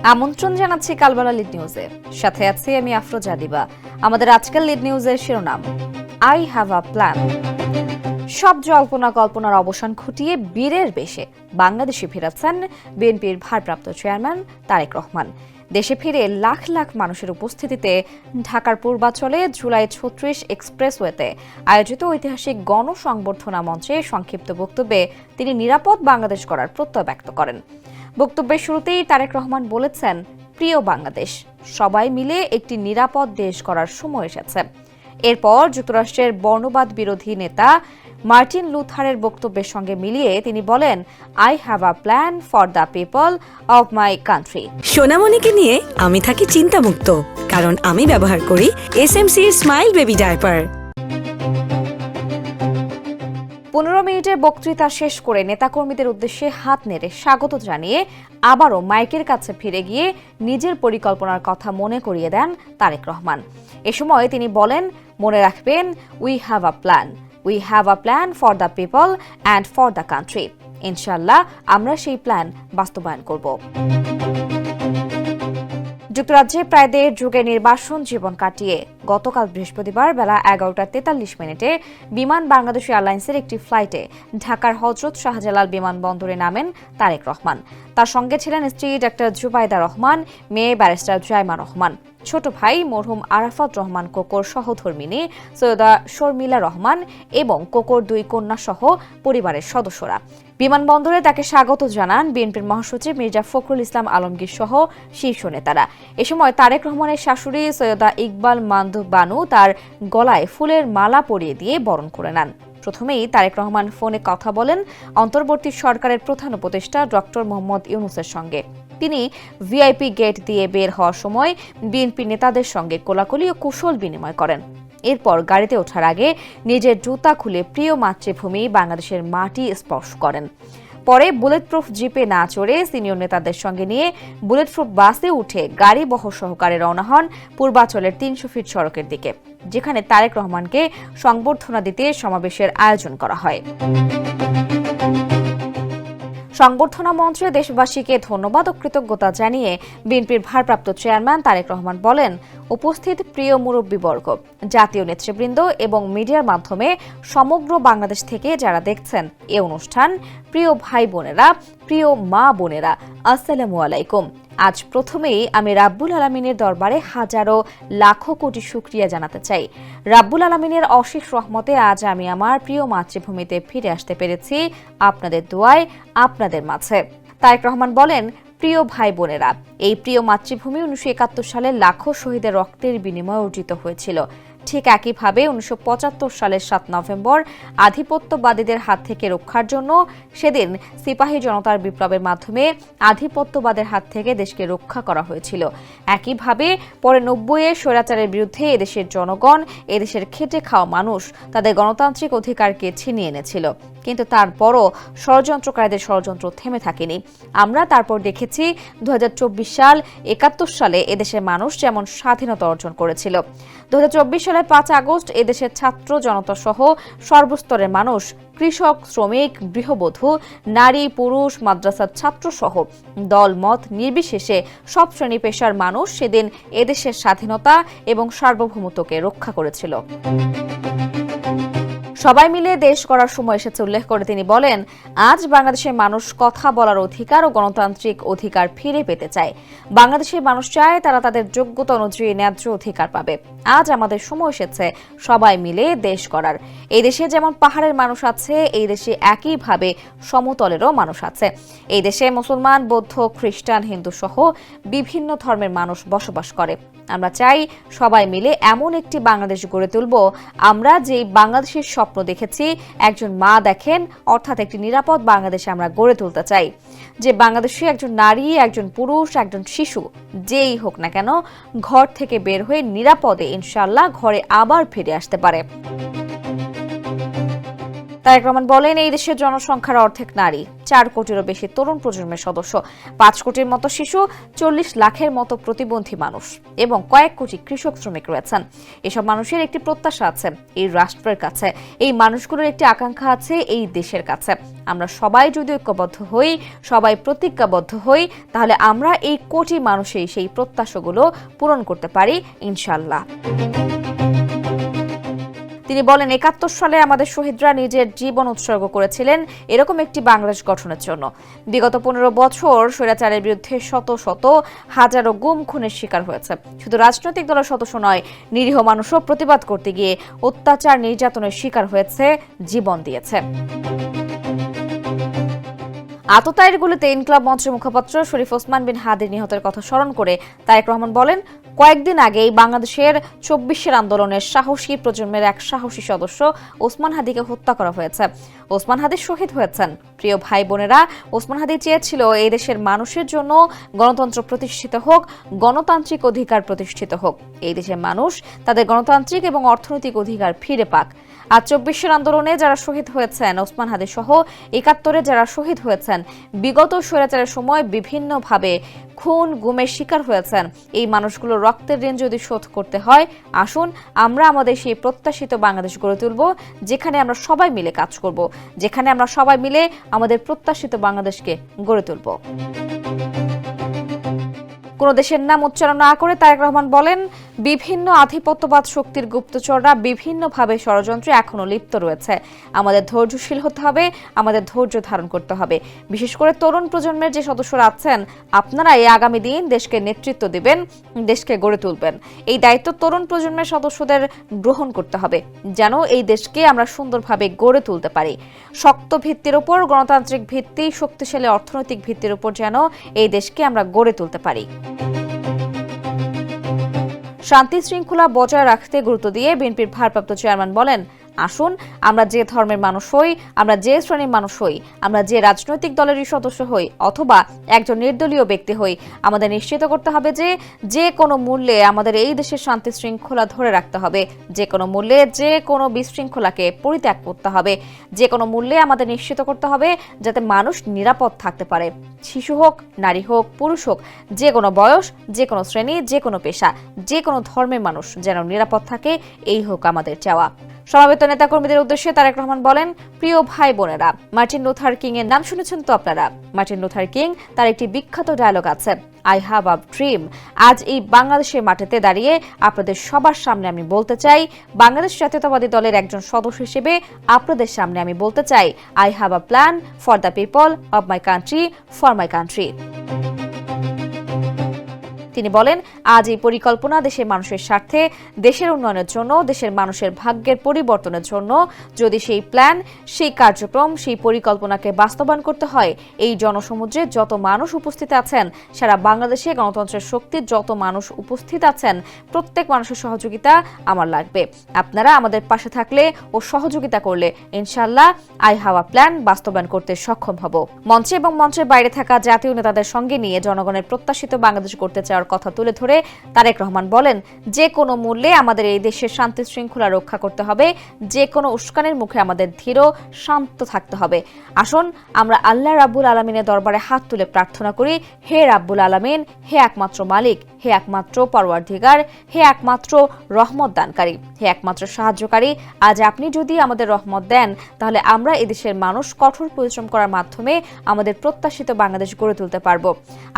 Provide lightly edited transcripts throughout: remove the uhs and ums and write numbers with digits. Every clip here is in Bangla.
আমন্ত্রণ জানাচ্ছি কালবেলা লিড নিউজে। সাথে আছি আমি আফরোজা দিবা। আমাদের আজকের লিড নিউজের শিরোনাম, আই হ্যাভ আ প্ল্যান। সব জল্পনা কল্পনার অবসান ঘটিয়ে বীরের বেশে বাংলাদেশে ফিরেছেন বিএনপির ভারপ্রাপ্ত চেয়ারম্যান তারেক রহমান। দেশে ফিরে লাখ লাখ মানুষের উপস্থিতিতে ঢাকার পূর্বাঞ্চলে জুলাই ৩৬ এক্সপ্রেসওয়েতে আয়োজিত ঐতিহাসিক গণসংবর্ধনা মঞ্চে সংক্ষিপ্ত বক্তব্যে তিনি নিরাপদ বাংলাদেশ গড়ার প্রত্যয় ব্যক্ত করেন। বক্তব্যের শুরুতেই তারেক রহমান বলেছেন, প্রিয় বাংলাদেশ, সবাই মিলে একটি নিরাপদ দেশ গড়ার সময় এসেছে। এরপর যুক্তরাষ্ট্রের বর্ণবাদ বিরোধী নেতা মার্টিন লুথারের বক্তব্যের সঙ্গে মিলিয়ে তিনি বলেন, I have a plan for the people of my country. সোনামণিকে নিয়ে আমি থাকি চিন্তামুক্ত, কারণ আমি ব্যবহার করি এসএমসি স্মাইল বেবি ডায়পার। 15 মিনিটের বক্তৃতা শেষ করে নেতাকর্মীদের উদ্দেশ্যে হাত নেড়ে স্বাগত জানিয়ে আবারও মাইকের কাছে ফিরে গিয়ে নিজের পরিকল্পনার কথা মনে করিয়ে দেন তারেক রহমান। এ সময় তিনি বলেন, মনে রাখবেন, we have a plan for the people and for the country. ইনশাআল্লাহ আমরা সেই প্ল্যান বাস্তবায়ন করব। যুক্তরাজ্যে প্রায় 1.5 যুগের নির্বাসন জীবন কাটিয়ে গতকাল বৃহস্পতিবার বেলা 11টা 43 বিমান বাংলাদেশ এয়ারলাইন্সের একটি ফ্লাইটে ঢাকার হযরত শাহজালাল বিমানবন্দরে নামেন তারেক রহমান। তার সঙ্গে ছিলেন স্ত্রী ডাক্তার জুবাইদা রহমান, মেয়ে ব্যারিস্টার জাইমা রহমান, ছোট ভাই মরহুম আরাফাত রহমান কোকোর সহধর্মিণী সৈয়দা শর্মিলা রহমান এবং কোকোর 2 কন্যা সহ পরিবারের সদস্যরা। বিমানবন্দরে তাকে স্বাগত জানান বিএনপির মহাসচিব মির্জা ফখরুল ইসলাম আলমগীর সহ শীর্ষ নেতারা। এ সময় তারেক রহমানের শাশুড়ি সৈয়দা ইকবাল মান্দু বানু তার গলায় ফুলের মালা পরিয়ে দিয়ে বরণ করে নেন। প্রথমেই তারেক রহমান ফোনে কথা বলেন অন্তর্বর্তী সরকারের প্রধান উপদেষ্টা ডক্টর মোহাম্মদ ইউনূসের সঙ্গে। তিনি ভিআইপি গেট দিয়ে বের হওয়ার সময় বিএনপি নেতাদের সঙ্গে কোলাকুলি ও কুশল বিনিময় করেন। এরপর গাড়িতে ওঠার আগে নিজের জুতা খুলে প্রিয় মাতৃভূমি বাংলাদেশের মাটি স্পর্শ করেন। পরে বুলেটপ্রুফ জিপে না চড়ে সিনিয়র নেতাদের সঙ্গে নিয়ে বুলেটপ্রুফ বাসে উঠে গাড়ি বহর সহকারে রওনা হন পূর্বাঞ্চলের 300 ফিট সড়কের দিকে, যেখানে তারেক রহমানকে সংবর্ধনা দিতে সমাবেশের আয়োজন করা হয়। সংবর্ধনা মঞ্চে দেশবাসীকে ধন্যবাদ ও কৃতজ্ঞতা জানিয়ে বিএনপির ভারপ্রাপ্ত চেয়ারম্যান তারেক রহমান বলেন, উপস্থিত প্রিয় মুরব্বীবর্গ, জাতীয় নেতৃবৃন্দ এবং মিডিয়ার মাধ্যমে সমগ্র বাংলাদেশ থেকে যারা দেখছেন এ অনুষ্ঠান, প্রিয় ভাই বোনেরা, প্রিয় মা বোনেরা, আসসালামু আলাইকুম। আজ প্রথমেই আমি রাব্বুল আলামিনের দরবারে হাজারো লাখো কোটি শুকরিয়া জানাতে চাই। রাব্বুল আলামিনের অশেষ রহমতে আজ আমি আমার প্রিয় মাতৃভূমিতে ফিরে আসতে পেরেছি আপনাদের দোয়ায়, আপনাদের মাঝে। তারেক রহমান বলেন, প্রিয় ভাই বোনেরা, এই প্রিয় মাতৃভূমি 1971 সালে লাখো শহীদের রক্তের বিনিময়ে অর্জিত হয়েছিল। ঠিক একইভাবে 1975 সালের 7 নভেম্বর আধিপত্যবাদীদের হাত থেকে রক্ষার জন্য সেদিন সিপাহী জনতার বিপ্লবের মাধ্যমে আধিপত্যবাদের হাত থেকে দেশকে রক্ষা করা হয়েছিল। একইভাবে পরে 90-এ স্বৈরাচারের বিরুদ্ধে এদেশের জনগণ, এদেশের খেটে খাওয়া মানুষ তাদের গণতান্ত্রিক অধিকারকে ছিনিয়ে এনেছিল। কিন্তু তারপরও ষড়যন্ত্রকারীদের ষড়যন্ত্র থেমে থাকেনি। আমরা তারপর দেখেছি 2024 সাল 71 সালে এদেশের মানুষ যেমন স্বাধীনতা অর্জন করেছিল। 2024 সালের 5 আগস্ট এদেশের ছাত্র জনতা সহ সর্বস্তরের মানুষ, কৃষক, শ্রমিক, গৃহবধূ, নারী, পুরুষ, মাদ্রাসার ছাত্র সহ দল মত নির্বিশেষে সব শ্রেণী পেশার মানুষ সেদিন এদেশের স্বাধীনতা এবং সার্বভৌমত্বকে রক্ষা করেছিল। সবাই মিলে দেশ গড়ার সময় এসেছে উল্লেখ করে তিনি বলেন, আজ বাংলাদেশের মানুষ কথা বলার অধিকার ও গণতান্ত্রিক অধিকার ফিরে পেতে চায়। বাংলাদেশের মানুষ চায় তারা তাদের যোগ্যতা অনুযায়ী ন্যায্য অধিকার পাবে। আজ আমাদের সময় এসেছে সবাই মিলে দেশ গড়ার। এই দেশে যেমন পাহাড়ের মানুষ আছে, এই দেশে একইভাবে সমতলেরও মানুষ আছে। এই দেশে মুসলমান, বৌদ্ধ, খ্রিস্টান, হিন্দু সহ বিভিন্ন ধর্মের মানুষ বসবাস করে। আমরা চাই সবাই মিলে এমন একটি বাংলাদেশ গড়ে তুলব, আমরা যে বাংলাদেশের স্বপ্ন দেখেছি একজন মা দেখেন, অর্থাৎ একটি নিরাপদ বাংলাদেশ আমরা গড়ে তুলতে চাই, যে বাংলাদেশে একজন নারী, একজন পুরুষ, একজন শিশু যেই হোক না কেন ঘর থেকে বের হয়ে নিরাপদে ইনশাআল্লাহ ঘরে আবার ফিরে আসতে পারে। তারেক রহমান বলেন, এই দেশের জনসংখ্যার অর্ধেক নারী, 4 কোটিরও বেশি তরুণ প্রজন্মের সদস্য, 5 কোটির মতো শিশু, 40 লাখের মতো প্রতিবন্ধী মানুষ এবং কয়েক কোটি কৃষক শ্রমিক রয়েছেন। এসব মানুষের একটি প্রত্যাশা আছে এই রাষ্ট্রের কাছে, এই মানুষগুলোর একটি আকাঙ্ক্ষা আছে এই দেশের কাছে। আমরা সবাই যদি ঐক্যবদ্ধ হই, সবাই প্রতিজ্ঞাবদ্ধ হই, তাহলে আমরা এই কোটি মানুষের সেই প্রত্যাশাগুলো পূরণ করতে পারি ইনশাআল্লাহ। তিনি বলেন, 71 সালে আমাদের শহীদরা নিজের জীবন উৎসর্গ করেছিলেন এরকম একটি বাংলাদেশ গঠনের জন্য। বিগত 15 বছর স্বৈরাচারের বিরুদ্ধে শত শত হাজারো গুম খুনের শিকার হয়েছে। শুধু রাজনৈতিক দলের সদস্য নয়, নিরীহ মানুষও প্রতিবাদ করতে গিয়ে অত্যাচার নির্যাতনের শিকার হয়েছে, জীবন দিয়েছে। আততায়ীর গুলিতে ইনকিলাব মঞ্চের মুখপাত্র শরীফ ওসমান বিন হাদির নিহতের কথা স্মরণ করে তারেক রহমান বলেন, কয়েকদিন আগেই বাংলাদেশের 24 আন্দোলনের সাহসী প্রজন্মের এক সাহসী সদস্য ওসমান হাদিকে হত্যা করা হয়েছে। ওসমান হাদি শহীদ হয়েছেন। প্রিয় ভাই বোনেরা, ওসমান হাদি চেয়েছিল এই দেশের মানুষের জন্য গণতন্ত্র প্রতিষ্ঠিত হোক, গণতান্ত্রিক অধিকার প্রতিষ্ঠিত হোক। এই দেশের মানুষ তাদের গণতান্ত্রিক এবং অর্থনৈতিক অধিকার ফিরে পাক। আজ 24 আন্দোলনে যারা শহীদ হয়েছেন, ওসমান হাদি সহ 71-এ যারা শহীদ হয়েছেন, বিগত স্বৈরাচারের সময় বিভিন্নভাবে খুন গুমের শিকার হয়েছেন, এই মানুষগুলোর রক্তের ঋণ যদি শোধ করতে হয়, আসুন আমরা আমাদের সেই প্রত্যাশিত বাংলাদেশ গড়ে তুলব, যেখানে আমরা সবাই মিলে কাজ করব, যেখানে আমরা সবাই মিলে আমাদের প্রত্যাশিত বাংলাদেশকে গড়ে তুলব। কোন দেশের নাম উচ্চারণ না করে তারেক রহমান বলেন, বিভিন্ন আধিপত্যবাদ শক্তির গুপ্তচররা বিভিন্নভাবে ষড়যন্ত্রে এখনো লিপ্ত রয়েছে। আমাদের ধৈর্যশীল হতে হবে, আমাদের ধৈর্য ধারণ করতে হবে। বিশেষ করে তরুণ প্রজন্মের যে সদস্যরা আছেন, আপনারা এই আগামী দিন দেশকে নেতৃত্ব দিবেন, দেশকে গড়ে তুলবেন। এই দায়িত্ব তরুণ প্রজন্মের সদস্যদের গ্রহণ করতে হবে, যেন এই দেশকে আমরা সুন্দরভাবে গড়ে তুলতে পারি। শক্ত ভিত্তির উপর, গণতান্ত্রিক ভিত্তি, শক্তিশালী অর্থনৈতিক ভিত্তির উপর যেন এই দেশকে আমরা গড়ে তুলতে পারি। শান্তি শৃঙ্খলা বজায় রাখতে গুরুত্ব দিয়ে বিএনপির ভারপ্রাপ্ত চেয়ারম্যান বলেন, আসুন আমরা যে ধর্মের মানুষ হই, আমরা যে শ্রেণীর মানুষ হই, আমরা যে রাজনৈতিক দলেরই সদস্য হই অথবা একজন নির্দলীয় ব্যক্তি হই, আমাদের নিশ্চিত করতে হবে যে যে কোনো মূল্যে আমাদের এই দেশের শান্তি শৃঙ্খলা ধরে রাখতে হবে, যে কোনো মূল্যে যে কোনো বিশৃঙ্খলাকে পরিত্যাগ করতে হবে, যে কোনো মূল্যে আমাদের নিশ্চিত করতে হবে যাতে মানুষ নিরাপদ থাকতে পারে। শিশু হোক, নারী হোক, পুরুষ হোক, যে কোনো বয়স, যে কোনো শ্রেণী, যে কোনো পেশা, যে কোনো ধর্মের মানুষ যেন নিরাপদ থাকে, এই হোক আমাদের চাওয়া। সমাবেত নেতাকর্মীদের উদ্দেশ্যে তারেক রহমান বলেন, প্রিয় ভাই বোনেরা, মার্টিন লুথার কিং এর নাম শুনেছেন তো আপনারা। মার্টিন লুথার কিং তার একটি বিখ্যাত ডায়লগ আছে, আই হ্যাভ আ ড্রিম। আজ এই বাংলাদেশের মাটিতে দাঁড়িয়ে আপনাদের সবার সামনে আমি বলতে চাই, বাংলাদেশ জাতীয়তাবাদী দলের একজন সদস্য হিসেবে আপনাদের সামনে আমি বলতে চাই, I have a plan for the people of my country, for my country. তিনি বলেন, আজ এই পরিকল্পনা দেশের মানুষের স্বার্থে, দেশের উন্নয়নের জন্য, দেশের মানুষের ভাগ্যের পরিবর্তনের জন্য। যদি সেই প্ল্যান, সেই কার্যক্রম, সেই পরিকল্পনাকে বাস্তবায়ন করতে হয়, এই জনসমুদ্রে যত মানুষ উপস্থিত আছেন, সারা বাংলাদেশে গণতন্ত্রের শক্তির যত মানুষ উপস্থিত আছেন, প্রত্যেক মানুষের সহযোগিতা আমার লাগবে। আপনারা আমাদের পাশে থাকলে ও সহযোগিতা করলে ইনশাআল্লাহ আই হ্যাভ আ প্ল্যান বাস্তবায়ন করতে সক্ষম হব। মঞ্চে এবং মঞ্চের বাইরে থাকা জাতীয় নেতাদের সঙ্গে নিয়ে জনগণের প্রত্যাশিত বাংলাদেশ করতে চাওয়ার কথা তুলে ধরে তারেক রহমান বলেন, যে কোনো মূল্যে আমাদের এই দেশের শান্তি শৃঙ্খলা রক্ষা করতে হবে, যে কোনো উস্কানির মুখে আমাদের ধীর শান্ত থাকতে হবে। আসুন আমরা আল্লাহ রাব্বুল আলামিনের দরবারে হাত তুলে প্রার্থনা করি, হে রাব্বুল আলামিন, হে একমাত্র মালিক, হে একমাত্র পরওয়ারদিগার, হে একমাত্র রহমত দানকারী, হে একমাত্র সাহায্যকারী, আজ আপনি যদি আমাদের রহমত দেন, তাহলে আমরা এদেশের মানুষ কঠোর পরিশ্রম করার মাধ্যমে আমাদের প্রত্যাশিত বাংলাদেশ গড়ে তুলতে পারবো।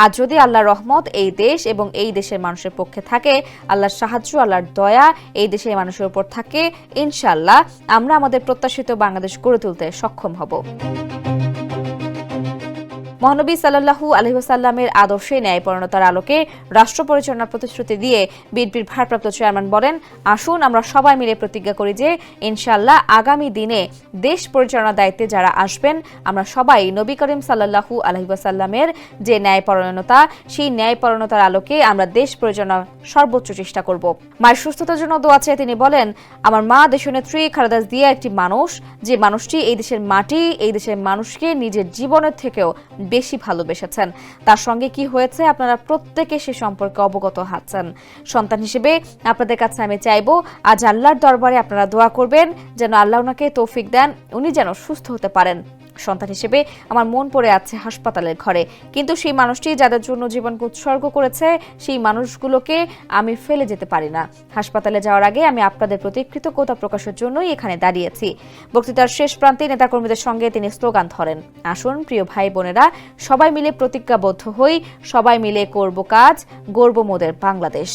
আজ যদি আল্লাহর রহমত এই দেশ এবং এই দেশের মানুষের পক্ষে থাকে, আল্লাহর সাহায্য, আল্লাহর দয়া এই দেশের মানুষের উপর থাকে, ইনশাআল্লাহ আমরা আমাদের প্রত্যাশিত বাংলাদেশ গড়ে তুলতে সক্ষম হব। মহানবী সাল্লাল্লাহু আলাইহি ওয়াসাল্লামের আদর্শে ন্যায়পরায়ণতার আলোকে রাষ্ট্র পরিচালনার প্রতিশ্রুতি দিয়ে বিএনপির ভারপ্রাপ্ত চেয়ারম্যান বলেন, আসুন আমরা সবাই মিলে প্রতিজ্ঞা করি যে ইনশাআল্লাহ আগামী দিনে দেশ পরিচালনার দায়িত্বে যারা আসবেন, আমরা সবাই নবী করিম সাল্লাল্লাহু আলাইহি ওয়াসাল্লামের যে ন্যায়পরায়ণতা, সেই ন্যায়পরায়ণতার আলোকে আমরা দেশ পরিচালনার সর্বোচ্চ চেষ্টা করব। মায়ের সুস্থতার জন্য দোয়া চেয়ে তিনি বলেন, আমার মা দেশনেত্রী খালেদা জিয়া একটি মানুষ, যে মানুষটি এই দেশের মাটি, এই দেশের মানুষকে নিজের জীবনের থেকেও বেশি ভালোবেসেছেন। তার সঙ্গে কি হয়েছে আপনারা প্রত্যেকে সে সম্পর্কে অবগত আছেন। সন্তান হিসেবে আপনাদের কাছে আমি চাইবো আজ আল্লাহর দরবারে আপনারা দোয়া করবেন যেন আল্লাহ ওনাকে তৌফিক দেন, উনি যেন সুস্থ হতে পারেন। সন্তান হিসেবে আমার মন পড়ে আছে হাসপাতালের ঘরে, কিন্তু সেই মানুষটি যাদের জন্য জীবনকে উৎসর্গ করেছে সেই মানুষগুলোকে আমি ফেলে যেতে পারি না। হাসপাতালে যাওয়ার আগে আমি আপনাদের প্রতি কৃতজ্ঞতা প্রকাশের জন্যই এখানে দাঁড়িয়েছি। বক্তৃতার শেষ প্রান্তে নেতাকর্মীদের সঙ্গে তিনি স্লোগান ধরেন, আসুন প্রিয় ভাই বোনেরা, সবাই মিলে প্রতিজ্ঞাবদ্ধ হই, সবাই মিলে করব কাজ, গর্ব মোদের বাংলাদেশ।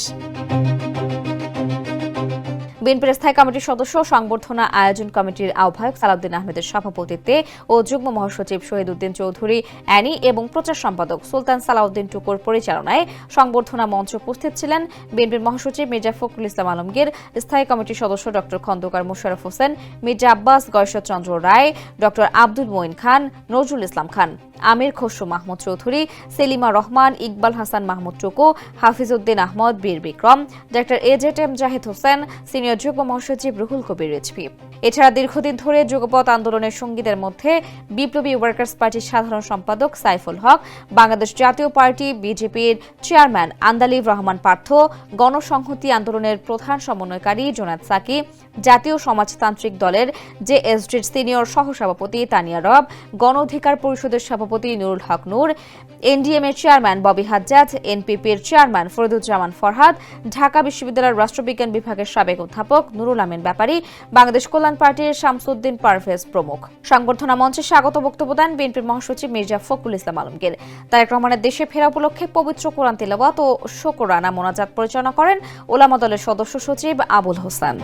বিএনপির স্থায়ী কমিটির সদস্য সংবর্ধনা আয়োজন কমিটির আহ্বায়ক সালাউদ্দিন আহমেদের সভাপতিত্বে ও যুগ্ম মহাসচিব শহীদ উদ্দিন চৌধুরী অ্যানি এবং প্রচার সম্পাদক সুলতান সালাউদ্দিন টুকুর পরিচালনায় সংবর্ধনা মঞ্চে উপস্থিত ছিলেন বিএনপির মহাসচিব মির্জা ফখরুল ইসলাম আলমগীর, স্থায়ী কমিটির সদস্য doctor Khandakar Mosharraf Hossain, Mirza Abbas Gayeshwar Chandra Roy, doctor Abdul Moyeen Khan, Nazrul Islam Khan, Amir Khasru Mahmud Chowdhury, Selima Rahman, Iqbal Hasan Mahmud Tuku, Hafiz Uddin Ahmed, Bir Bikram, doctor AJM Zahid Hossain, senior যুগ্ম মহাসচিব রুহুল কবির রিজভী। এছাড়া দীর্ঘদিন ধরে যুগপৎ আন্দোলনের সঙ্গীদের মধ্যে বিপ্লবী ওয়ার্কার্স পার্টির সাধারণ সম্পাদক সাইফুল হক, বাংলাদেশ জাতীয় পার্টি বিজেপির চেয়ারম্যান আন্দালিব রহমান পার্থ, গণসংহতি আন্দোলনের প্রধান সমন্বয়কারী জোনায়েদ সাকি, জাতীয় সমাজতান্ত্রিক দলের জেএসডির সিনিয়র সহসভাপতি তানিয়া রব, গণ অধিকার পরিষদের সভাপতি নুরুল হক নূর, এনডিএম এর চেয়ারম্যান ববি হাজ্জাজ, এনপিপির চেয়ারম্যান ফরিদুজ্জামান ফরহাদ, ঢাকা বিশ্ববিদ্যালয়ের রাষ্ট্রবিজ্ঞান বিভাগের সাবেক অধ্যাপক নুরুল আমিন ব্যাপারী, বাংলাদেশ কল্যাণ পার্টির শামসুদ্দিন পারভেজ প্রমুখ। সংবর্ধনা মঞ্চে স্বাগত বক্তব্য দেন বিএনপির মহাসচিব মির্জা ফখরুল ইসলাম আলমগীর। তারেক রহমানের দেশে ফেরা উপলক্ষে পবিত্র কোরআন তিলাওয়াত ও শুকরানা মোনাজাত পরিচালনা করেন ওলামা দলের সদস্য সচিব আবুল হোসেন।